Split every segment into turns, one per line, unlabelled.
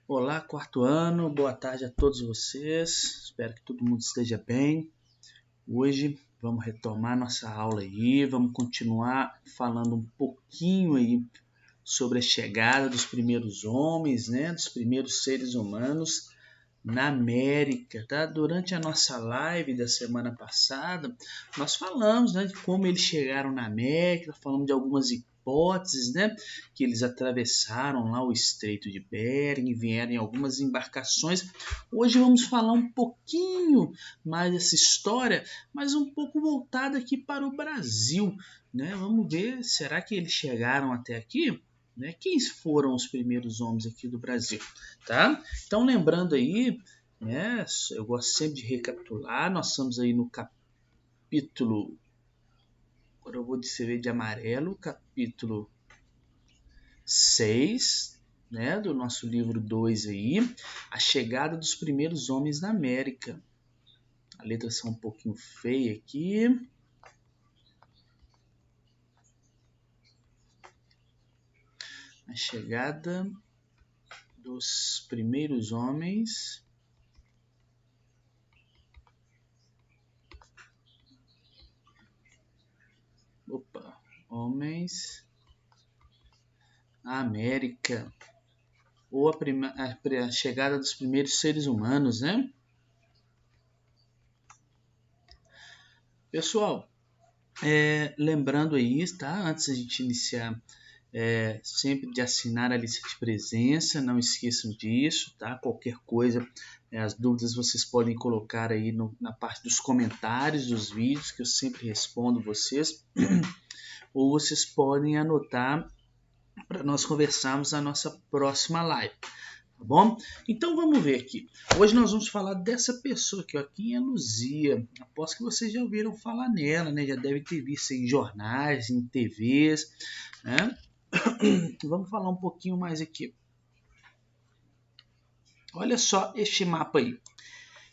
Olá, quarto ano, boa tarde a todos vocês. Espero que todo mundo esteja bem. Hoje vamos retomar nossa aula aí, vamos continuar falando um pouquinho aí sobre a chegada dos primeiros homens, né, dos primeiros seres humanos na América, tá? Durante a nossa live da semana passada, nós falamos, né, de como eles chegaram na América, falamos de algumas hipóteses, né, que eles atravessaram lá o Estreito de Bering, vieram em algumas embarcações. Hoje vamos falar um pouquinho mais dessa história, mas um pouco voltada aqui para o Brasil, né? Vamos ver, será que eles chegaram até aqui? Né? Quem foram os primeiros homens aqui do Brasil? Tá? Então, lembrando aí, né, eu gosto sempre de recapitular, nós estamos aí no capítulo, agora eu vou descrever de amarelo, capítulo 6, né, do nosso livro 2 aí, a chegada dos primeiros homens na América. A letra está um pouquinho feia aqui. A chegada dos primeiros homens homens à América, ou a chegada dos primeiros seres humanos, né? Pessoal, lembrando aí, tá? Antes de a gente iniciar, sempre de assinar a lista de presença, não esqueçam disso, tá? Qualquer coisa, as dúvidas vocês podem colocar aí na parte dos comentários dos vídeos, que eu sempre respondo vocês, ou vocês podem anotar para nós conversarmos na nossa próxima live. Tá bom? Então vamos ver aqui. Hoje nós vamos falar dessa pessoa aqui, ó, quem é Luzia. Aposto que vocês já ouviram falar nela, né? Já devem ter visto em jornais, em TVs, né? Vamos falar um pouquinho mais aqui. Olha só este mapa aí.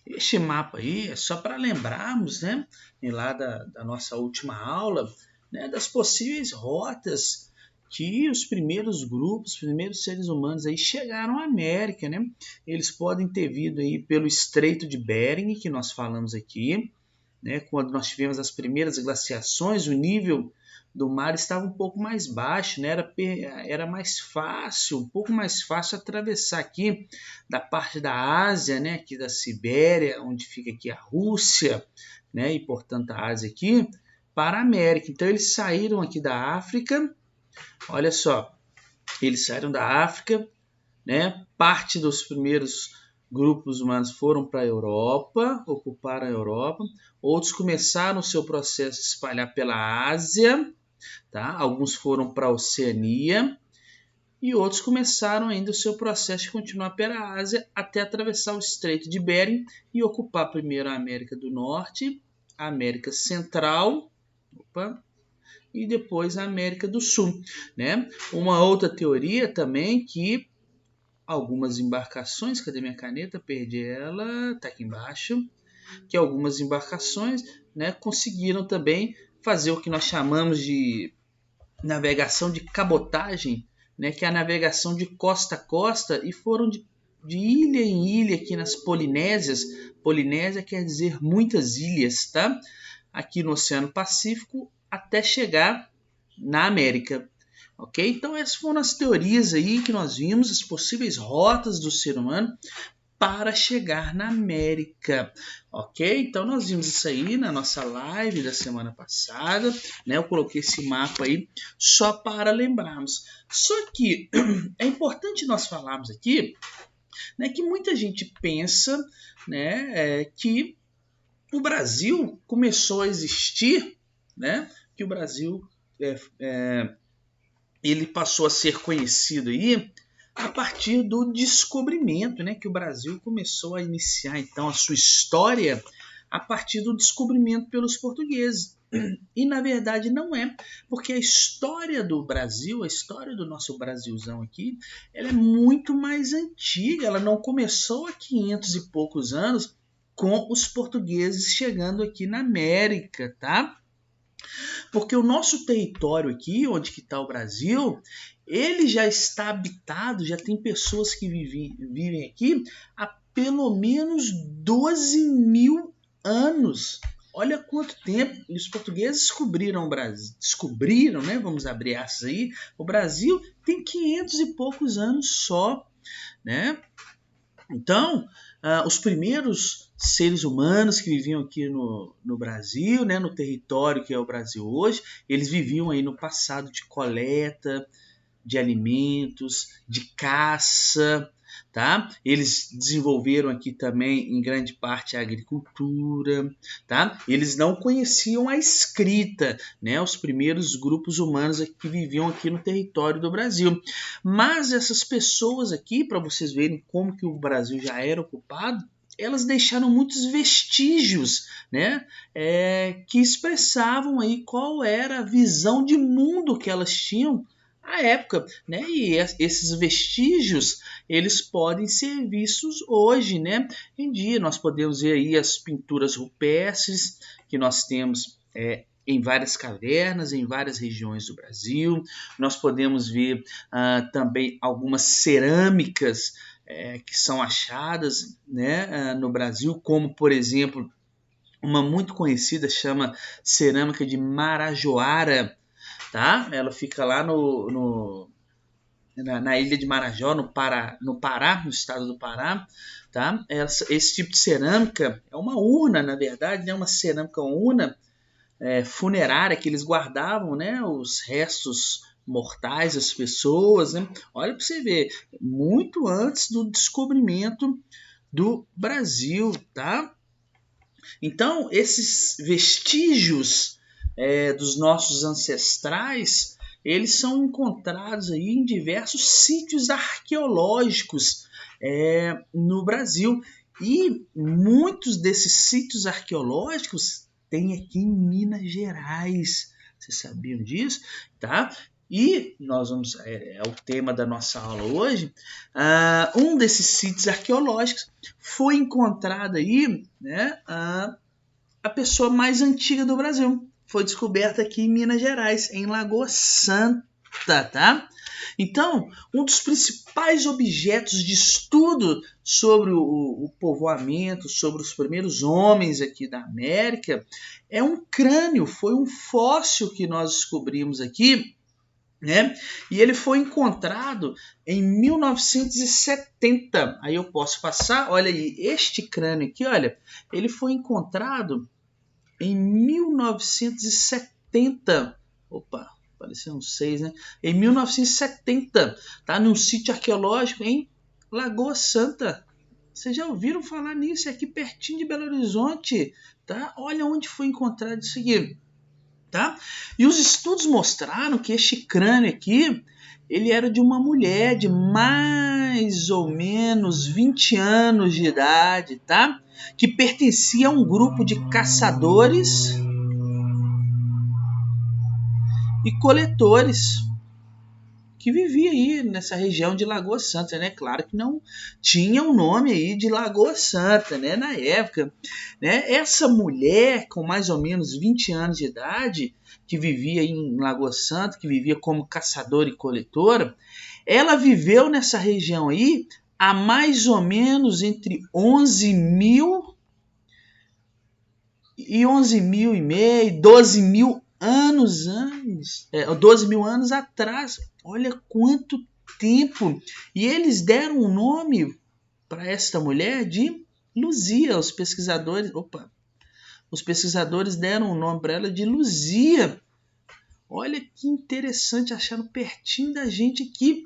Este mapa aí é só para lembrarmos, né? Lá da nossa última aula, né? Das possíveis rotas que os primeiros grupos, os primeiros seres humanos aí chegaram à América, né? Eles podem ter vindo aí pelo Estreito de Bering, que nós falamos aqui, né? Quando nós tivemos as primeiras glaciações, o nível do mar estava um pouco mais baixo, né? Era mais fácil, um pouco mais fácil atravessar aqui da parte da Ásia, né? Aqui da Sibéria, onde fica aqui a Rússia, né? E portanto a Ásia aqui, para a América. Então eles saíram aqui da África. Olha só, eles saíram da África, né? Parte dos primeiros grupos humanos foram para a Europa, ocuparam a Europa. Outros começaram o seu processo de espalhar pela Ásia, tá? Alguns foram para a Oceania e outros começaram ainda o seu processo de continuar pela Ásia até atravessar o Estreito de Bering e ocupar primeiro a América do Norte, a América Central, e depois a América do Sul, né? Uma outra teoria também que algumas embarcações, cadê minha caneta? Perdi ela, tá aqui embaixo, que algumas embarcações, né, conseguiram também fazer o que nós chamamos de navegação de cabotagem, né, que é a navegação de costa a costa, e foram de ilha em ilha aqui nas Polinésias. Polinésia quer dizer muitas ilhas, tá? Aqui no Oceano Pacífico, até chegar na América. Ok? Então essas foram as teorias aí que nós vimos, as possíveis rotas do ser humano para chegar na América, ok? Então nós vimos isso aí na nossa live da semana passada, né? Eu coloquei esse mapa aí só para lembrarmos. Só que é importante nós falarmos aqui, né, que muita gente pensa, né, que o Brasil começou a existir, né? Que o Brasil ele passou a ser conhecido aí a partir do descobrimento, né? Que o Brasil começou a iniciar então a sua história a partir do descobrimento pelos portugueses. E na verdade não é, porque a história do Brasil, a história do nosso Brasilzão aqui, ela é muito mais antiga, ela não começou há 500 e poucos anos com os portugueses chegando aqui na América, tá? Porque o nosso território aqui, onde que está o Brasil, ele já está habitado, já tem pessoas que vivem aqui há pelo menos 12 mil anos. Olha quanto tempo. E os portugueses descobriram o Brasil. Descobriram, né? Vamos abrir aspas aí. O Brasil tem 500 e poucos anos só, né? Então, os primeiros seres humanos que viviam aqui no Brasil, né, no território que é o Brasil hoje, eles viviam aí no passado de coleta de alimentos, de caça, tá? Eles desenvolveram aqui também, em grande parte, a agricultura, tá? Eles não conheciam a escrita, né? Os primeiros grupos humanos que viviam aqui no território do Brasil. Mas essas pessoas aqui, para vocês verem como que o Brasil já era ocupado, elas deixaram muitos vestígios, né, que expressavam aí qual era a visão de mundo que elas tinham à época, né? E esses vestígios eles podem ser vistos hoje, né? Em dia nós podemos ver aí as pinturas rupestres que nós temos em várias cavernas, em várias regiões do Brasil. Nós podemos ver também algumas cerâmicas que são achadas, né, no Brasil, como por exemplo uma muito conhecida chama cerâmica de Marajoara, tá? Ela fica lá na ilha de Marajó, no Pará, no estado do Pará, tá? Esse tipo de cerâmica é uma urna, na verdade, né? Uma cerâmica urna funerária que eles guardavam, né? Os restos mortais das pessoas, né? Olha para você ver, muito antes do descobrimento do Brasil, tá? Então, esses vestígios dos nossos ancestrais, eles são encontrados aí em diversos sítios arqueológicos no Brasil. E muitos desses sítios arqueológicos tem aqui em Minas Gerais. Vocês sabiam disso? Tá? E nós vamos, é o tema da nossa aula hoje, um desses sítios arqueológicos foi encontrado aí, né, a pessoa mais antiga do Brasil. Foi descoberta aqui em Minas Gerais, em Lagoa Santa, tá? Então, um dos principais objetos de estudo sobre o povoamento, sobre os primeiros homens aqui da América, é um crânio, foi um fóssil que nós descobrimos aqui, né? E ele foi encontrado em 1970. Aí eu posso passar, olha aí, este crânio aqui, olha, ele foi encontrado em 1970. Opa, apareceu um 6, né? Em 1970, tá? Num sítio arqueológico em Lagoa Santa. Vocês já ouviram falar nisso? É aqui pertinho de Belo Horizonte, tá? Olha onde foi encontrado isso aqui. Tá? E os estudos mostraram que este crânio aqui, ele era de uma mulher de mais ou menos 20 anos de idade, tá? Que pertencia a um grupo de caçadores e coletores que vivia aí nessa região de Lagoa Santa, né? Claro que não tinha o nome aí de Lagoa Santa, né? Na época, né? Essa mulher com mais ou menos 20 anos de idade, que vivia em Lagoa Santa, que vivia como caçadora e coletora, ela viveu nessa região aí há mais ou menos entre 11 mil e 11 mil e meio, 12 mil anos, 12 mil anos atrás. Olha quanto tempo! E eles deram um nome para esta mulher de Luzia. Os pesquisadores deram um nome para ela de Luzia. Olha que interessante, acharam pertinho da gente aqui.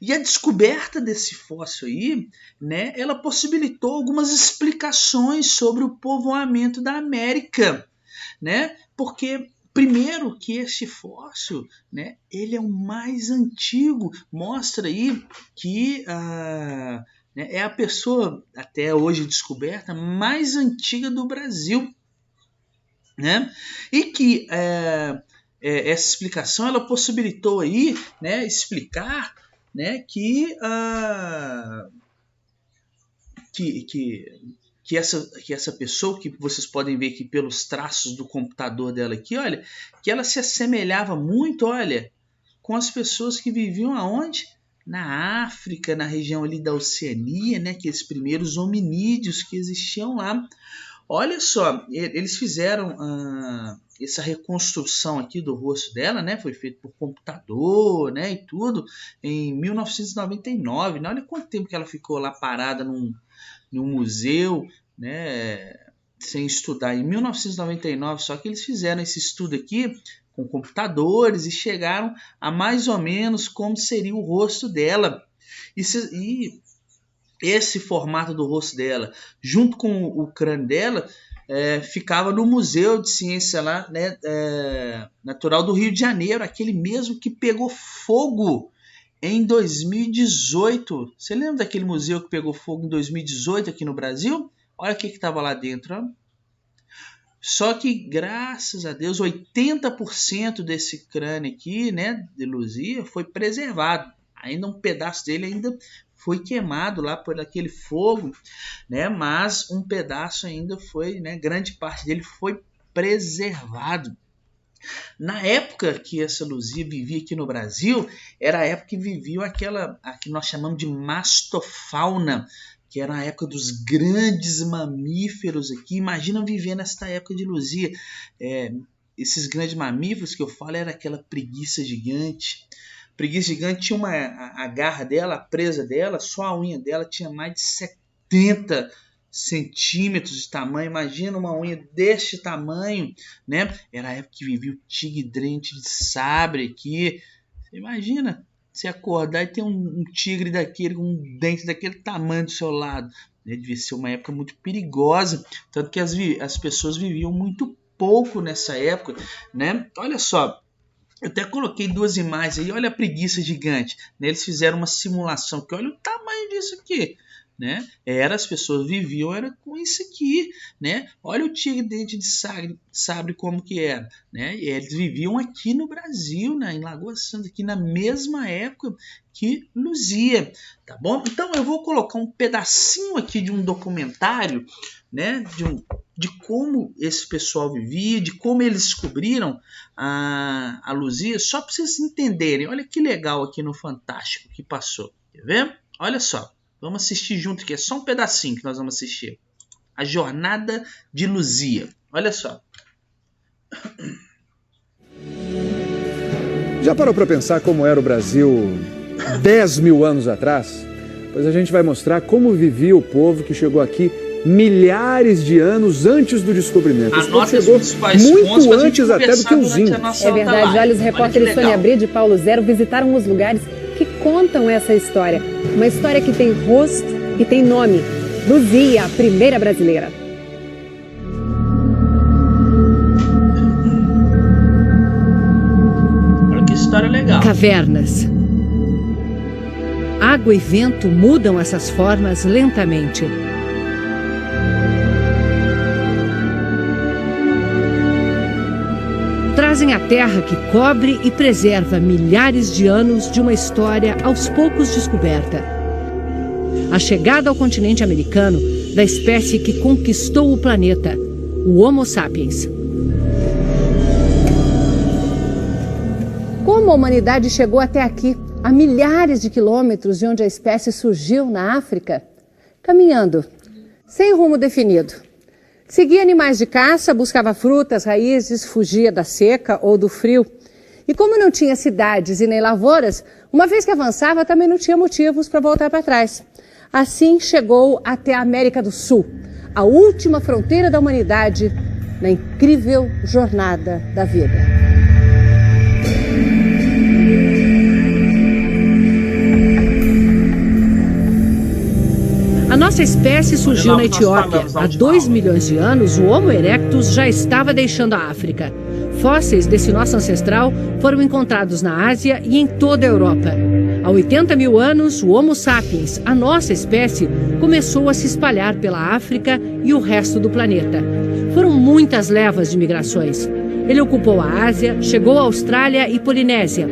E a descoberta desse fóssil aí, né, ela possibilitou algumas explicações sobre o povoamento da América, né? Porque primeiro que este fóssil, né, ele é o mais antigo, mostra aí que né, é a pessoa até hoje descoberta mais antiga do Brasil, né? E que essa explicação ela possibilitou aí, né, explicar, né, que essa pessoa, que vocês podem ver aqui pelos traços do computador dela aqui, olha, que ela se assemelhava muito, olha, com as pessoas que viviam aonde? Na África, na região ali da Oceania, né? Aqueles primeiros hominídeos que existiam lá. Olha só, eles fizeram essa reconstrução aqui do rosto dela, né? Foi feito por computador, né? E tudo, em 1999. Né? Olha quanto tempo que ela ficou lá parada num museu, né? Sem estudar. Em 1999, só que eles fizeram esse estudo aqui com computadores e chegaram a mais ou menos como seria o rosto dela. E esse formato do rosto dela, junto com o crânio dela, ficava no Museu de Ciência lá, né, Natural do Rio de Janeiro, aquele mesmo que pegou fogo em 2018. Você lembra daquele museu que pegou fogo em 2018 aqui no Brasil? Olha o que estava lá dentro, ó. Só que, graças a Deus, 80% desse crânio aqui, né, de Luzia, foi preservado. Ainda um pedaço dele ainda foi queimado lá por aquele fogo, né, mas um pedaço ainda foi, né, grande parte dele foi preservado. Na época que essa Luzia vivia aqui no Brasil, era a época que viviam a que nós chamamos de mastofauna, que era a época dos grandes mamíferos aqui. Imagina viver nesta época de Luzia. Esses grandes mamíferos que eu falo era aquela preguiça gigante. Preguiça gigante tinha a garra dela, a presa dela, só a unha dela tinha mais de 70 centímetros de tamanho. Imagina uma unha deste tamanho, né? Era a época que vivia o tigre-dente de sabre aqui. Você imagina você acordar e ter um tigre daquele, com um dente daquele tamanho do seu lado. Devia ser uma época muito perigosa, tanto que as pessoas viviam muito pouco nessa época, né? Olha só, eu até coloquei duas imagens aí, olha a preguiça gigante, né? Eles fizeram uma simulação, que olha o tamanho disso aqui, né? As pessoas viviam com isso aqui, né? Olha o tigre dente de sabre como que era, né? E eles viviam aqui no Brasil, né? Em Lagoa Santa, aqui na mesma época que Luzia, tá bom? Então eu vou colocar um pedacinho aqui de um documentário, né? De como esse pessoal vivia, de como eles descobriram a Luzia, só para vocês entenderem. Olha que legal aqui no Fantástico que passou, quer ver? Olha só. Vamos assistir junto aqui, é só um pedacinho que nós vamos assistir. A Jornada de Luzia. Olha só.
Já parou para pensar como era o Brasil 10 mil anos atrás? Pois a gente vai mostrar como vivia o povo que chegou aqui milhares de anos antes do descobrimento. Esse povo chegou muito antes até do que os índios.
É verdade, olha, os repórteres Sônia Brito e Paulo Zero visitaram os lugares que contam essa história. Uma história que tem rosto e tem nome. Luzia, a primeira brasileira.
Olha que história legal.
Cavernas. Água e vento mudam essas formas lentamente. Trazem a terra que cobre e preserva milhares de anos de uma história aos poucos descoberta. A chegada ao continente americano da espécie que conquistou o planeta, o Homo sapiens.
Como a humanidade chegou até aqui, a milhares de quilômetros de onde a espécie surgiu na África? Caminhando, sem rumo definido. Seguia animais de caça, buscava frutas, raízes, fugia da seca ou do frio. E como não tinha cidades e nem lavouras, uma vez que avançava, também não tinha motivos para voltar para trás. Assim chegou até a América do Sul, a última fronteira da humanidade, na incrível jornada da vida.
A nossa espécie surgiu na Etiópia. Há 2 milhões de anos, o Homo erectus já estava deixando a África. Fósseis desse nosso ancestral foram encontrados na Ásia e em toda a Europa. Há 80 mil anos, o Homo sapiens, a nossa espécie, começou a se espalhar pela África e o resto do planeta. Foram muitas levas de migrações. Ele ocupou a Ásia, chegou à Austrália e Polinésia.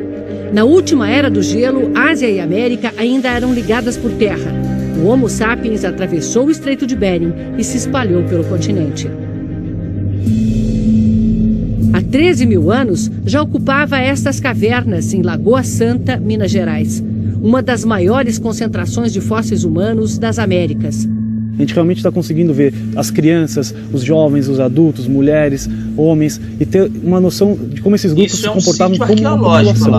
Na última era do gelo, Ásia e América ainda eram ligadas por terra. O Homo sapiens atravessou o Estreito de Bering e se espalhou pelo continente. Há 13 mil anos, já ocupava estas cavernas em Lagoa Santa, Minas Gerais, uma das maiores concentrações de fósseis humanos das Américas.
A gente realmente está conseguindo ver as crianças, os jovens, os adultos, mulheres, homens, e ter uma noção de como esses grupos se comportavam como uma população.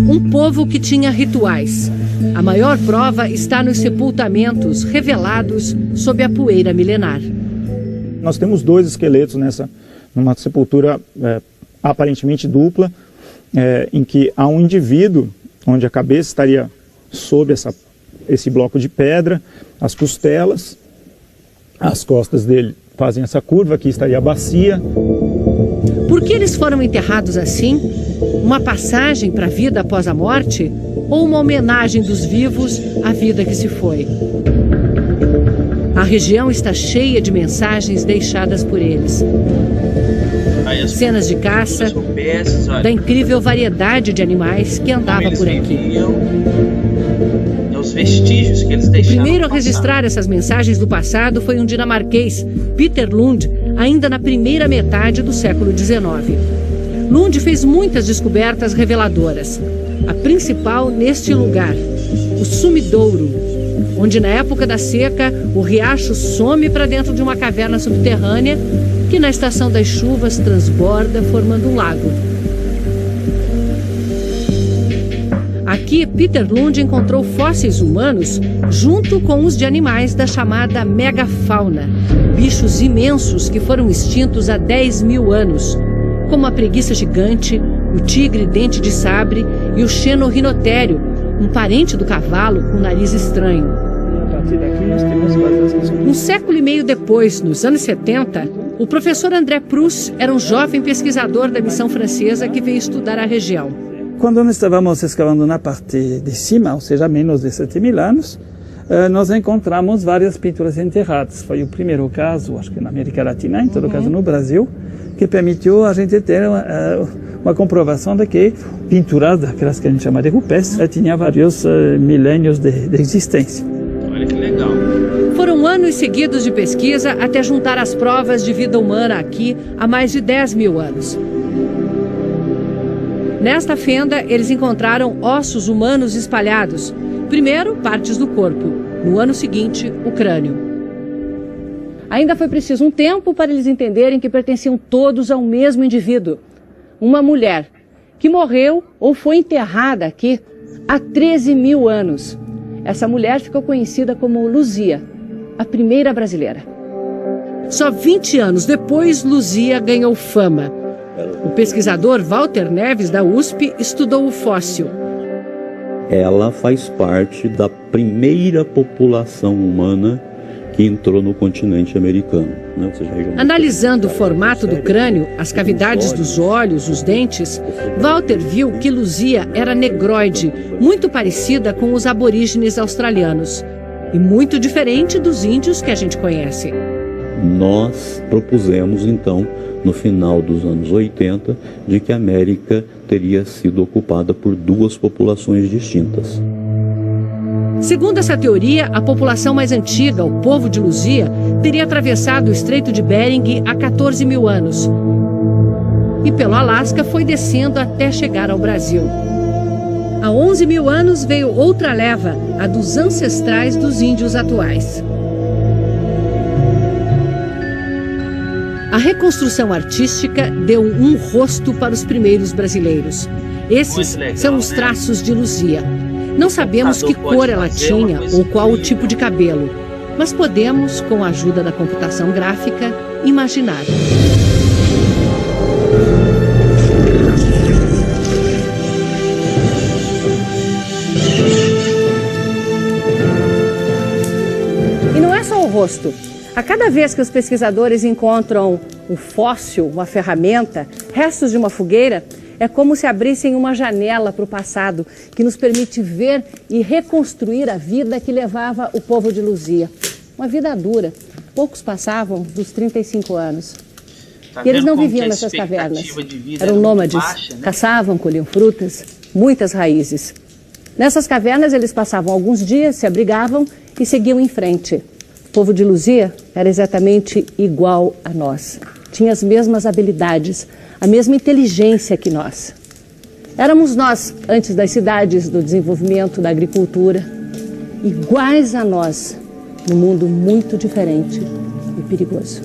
Um povo que tinha rituais. A maior prova está nos sepultamentos revelados sob a poeira milenar.
Nós temos 2 esqueletos numa sepultura aparentemente dupla, em que há um indivíduo onde a cabeça estaria sob esse bloco de pedra, as costelas, as costas dele fazem essa curva, aqui estaria a bacia.
Por que eles foram enterrados assim? Uma passagem para a vida após a morte? Ou uma homenagem dos vivos à vida que se foi? A região está cheia de mensagens deixadas por eles. Cenas de caça, da incrível variedade de animais que andava por aqui.
Os vestígios que eles deixaram.
O primeiro a registrar essas mensagens do passado foi um dinamarquês, Peter Lund, ainda na primeira metade do século XIX. Lund fez muitas descobertas reveladoras. A principal neste lugar, o Sumidouro, onde na época da seca o riacho some para dentro de uma caverna subterrânea que na estação das chuvas transborda formando um lago. Aqui, Peter Lund encontrou fósseis humanos junto com os de animais da chamada megafauna, bichos imensos que foram extintos há 10 mil anos, como a preguiça gigante, o tigre dente de sabre e o xenorrinotério, um parente do cavalo com nariz estranho. Um século e meio depois, nos anos 70, o professor André Proust era um jovem pesquisador da missão francesa que veio estudar a região.
Quando nós estávamos escavando na parte de cima, ou seja, menos de 7.000 anos, nós encontramos várias pinturas enterradas. Foi o primeiro caso, acho que na América Latina, em todo caso no Brasil, que permitiu a gente ter uma comprovação de que pinturas, daquelas que a gente chama de rupestres, tinha vários milênios de existência.
Olha que legal.
Foram anos seguidos de pesquisa até juntar as provas de vida humana aqui há mais de 10 mil anos. Nesta fenda, eles encontraram ossos humanos espalhados. Primeiro, partes do corpo. No ano seguinte, o crânio. Ainda foi preciso um tempo para eles entenderem que pertenciam todos ao mesmo indivíduo. Uma mulher que morreu ou foi enterrada aqui há 13 mil anos. Essa mulher ficou conhecida como Luzia, a primeira brasileira. Só 20 anos depois, Luzia ganhou fama. O pesquisador Walter Neves, da USP, estudou o fóssil.
Ela faz parte da primeira população humana que entrou no continente americano. Né? Ou seja,
analisando o formato do crânio, as cavidades dos olhos, os dentes, Walter viu que Luzia era negroide, muito parecida com os aborígenes australianos e muito diferente dos índios que a gente conhece.
Nós propusemos, então, no final dos anos 80, de que a América teria sido ocupada por 2 populações distintas.
Segundo essa teoria, a população mais antiga, o povo de Luzia, teria atravessado o Estreito de Bering há 14 mil anos. E pelo Alasca foi descendo até chegar ao Brasil. Há 11 mil anos veio outra leva, a dos ancestrais dos índios atuais. A reconstrução artística deu um rosto para os primeiros brasileiros. Esses legal, são os traços de Luzia. Não sabemos que cor ela tinha ou qual o tipo de cabelo, mas podemos, com a ajuda da computação gráfica, imaginar.
E não é só o rosto. A cada vez que os pesquisadores encontram um fóssil, uma ferramenta, restos de uma fogueira, é como se abrissem uma janela para o passado, que nos permite ver e reconstruir a vida que levava o povo de Luzia. Uma vida dura. Poucos passavam dos 35 anos. E eles não viviam nessas cavernas. Eram nômades, baixa, né? Caçavam, colhiam frutas, muitas raízes. Nessas cavernas eles passavam alguns dias, se abrigavam e seguiam em frente. O povo de Luzia era exatamente igual a nós. tinha as mesmas habilidades, a mesma inteligência que nós. Éramos nós, antes das cidades, do desenvolvimento, da agricultura, iguais a nós, num mundo muito diferente e perigoso.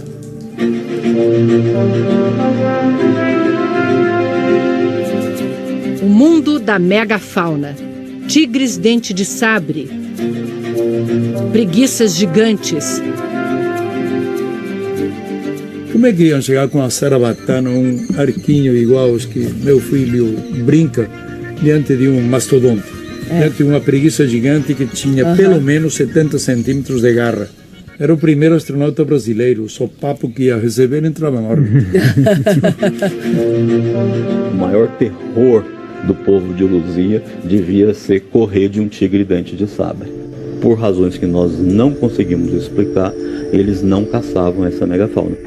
O mundo da megafauna. Tigres dente de sabre. Preguiças gigantes.
Como é que iam chegar com a sarabatana, um arquinho igual aos que meu filho brinca, diante de um mastodonte? Diante de uma preguiça gigante que tinha pelo menos 70 centímetros de garra. Era o primeiro astronauta brasileiro, só papo que ia receber entrava em órbita.
O maior terror do povo de Luzia devia ser correr de um tigre dente de sabre. Por razões que nós não conseguimos explicar, eles não caçavam essa megafauna.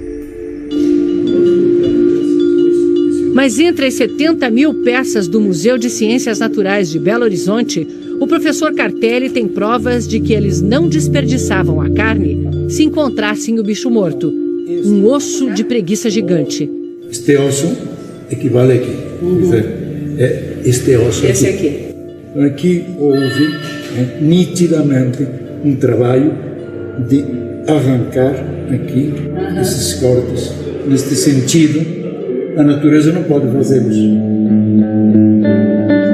Mas entre as 70 mil peças do Museu de Ciências Naturais de Belo Horizonte, o professor Cartelli tem provas de que eles não desperdiçavam a carne se encontrassem o bicho morto, um osso de preguiça gigante.
Este osso equivale aqui. É este osso
Esse
aqui. Aqui houve nitidamente um trabalho de arrancar aqui esses cortes. Neste sentido, a natureza não pode fazer isso.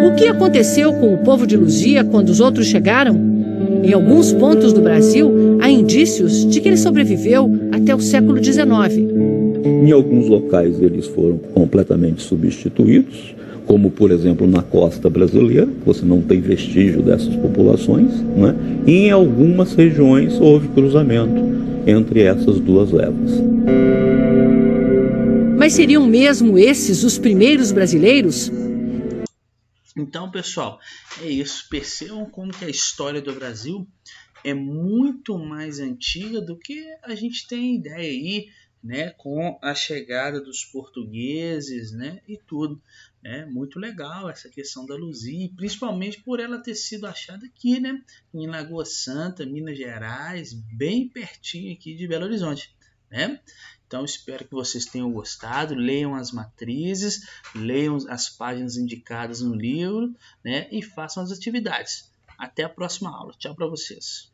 O que aconteceu com o povo de Luzia quando os outros chegaram? Em alguns pontos do Brasil, há indícios de que ele sobreviveu até o século XIX.
Em alguns locais eles foram completamente substituídos, como por exemplo na costa brasileira, você não tem vestígio dessas populações, né? E em algumas regiões houve cruzamento entre essas duas levas.
Mas seriam mesmo esses os primeiros brasileiros?
Então, pessoal, é isso. Percebam como que a história do Brasil é muito mais antiga do que a gente tem ideia aí, né, com a chegada dos portugueses, né, e tudo. É muito legal essa questão da Luzia, principalmente por ela ter sido achada aqui, né, em Lagoa Santa, Minas Gerais, bem pertinho aqui de Belo Horizonte, né? Então espero que vocês tenham gostado, leiam as matrizes, leiam as páginas indicadas no livro, né, e façam as atividades. Até a próxima aula. Tchau para vocês.